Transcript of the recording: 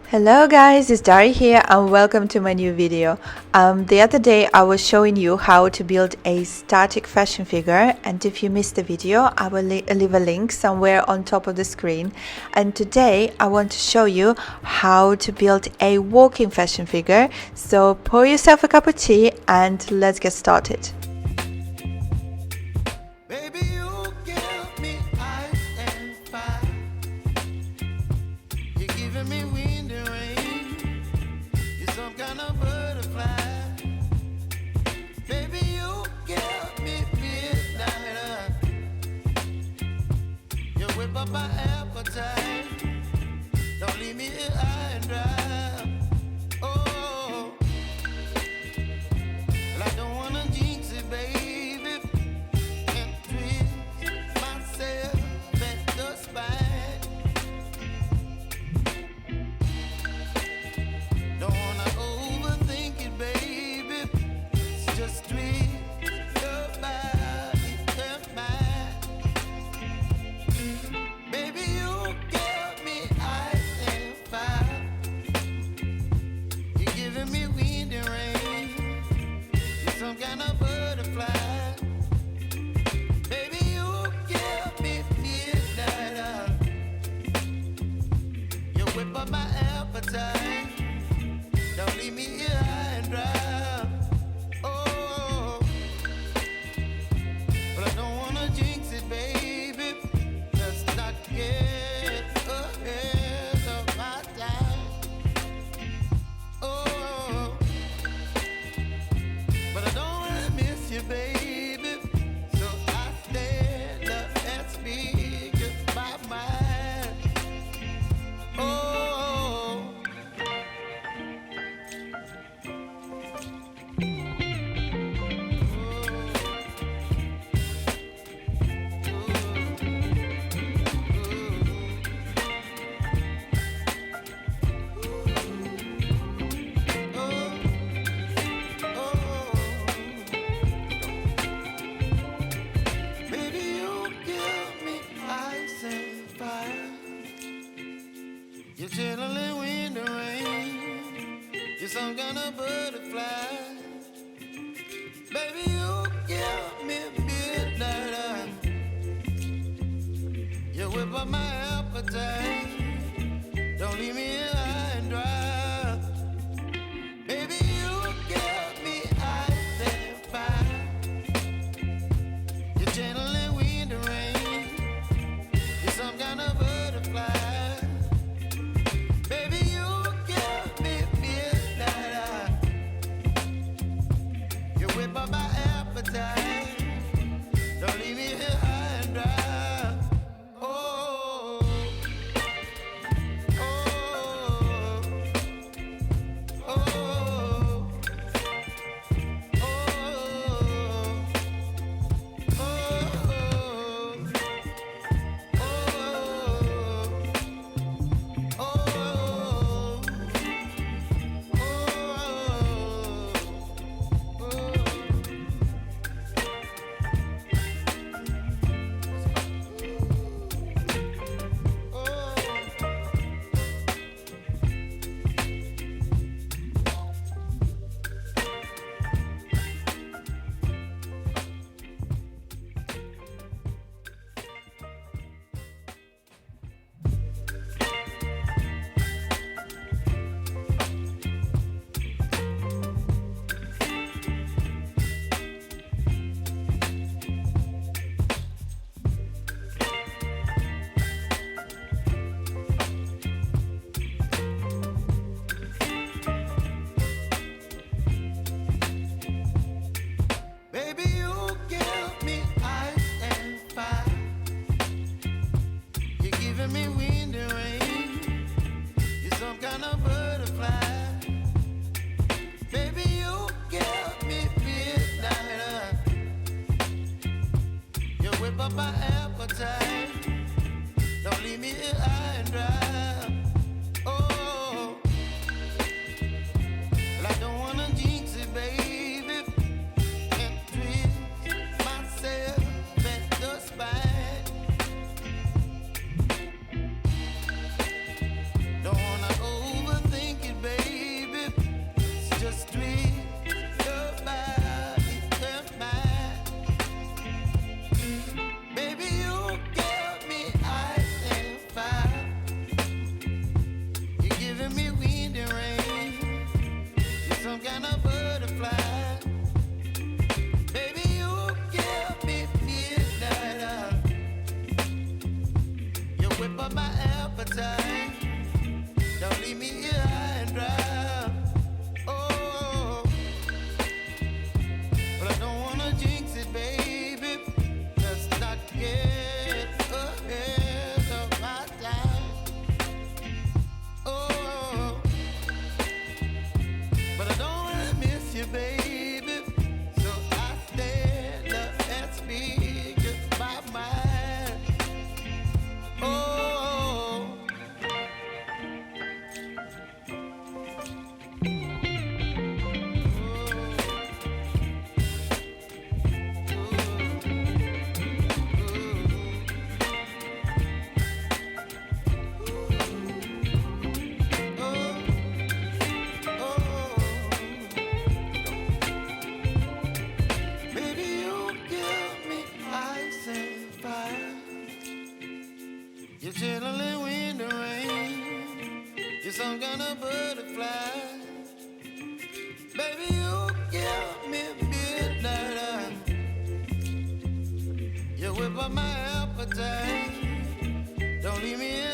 Hello guys, it's Dari here and welcome to my new video. The other day I was showing you how to build a static fashion figure, and if you missed the video I will leave a link somewhere on top of the screen. And today I want to show you how to build a walking fashion figure. So pour yourself a cup of tea and let's get started. My appetite, don't leave me here high and dry. Oh, well, I don't wanna jinx it, baby, and twist myself at the spine. Don't wanna overthink it, baby. It's just twist your body and mine. Baby, you give me ice and fire. You're giving me wind and rain. You're some kind of butterfly. Baby, you give me midnight. You whip up my appetite. Don't leave me here high and dry. Oh, but I don't wanna jinx it, baby. Let's not get ahead of my time. Oh, but I don't wanna miss you, baby. So I stand up and speak just my mind. Oh. You're chilling wind and rain. You're some kind of butterfly. Baby, you give me midnight. You whip up my appetite. Don't leave me here high and dry. Baby, you give me ice and fire. You're channeling wind and rain. You're some kind of butterfly. Baby, you give me midnight. You whip up my appetite. Don't leave me here high and dry. Oh, oh, kind of butterfly. Baby, you give me midnight. You whip up my appetite. Don't leave me here high and dry. Oh, but I don't wanna jinx it, baby. Let's not get ahead of my time. Oh, but I don't wanna miss you, baby. So I stand up and speak just my mind. Oh, baby, you give me ice and fire. You're chilling wind and rain. You're some kind of butterfly. Baby, you give me midnight. You whip up my appetite. Don't leave me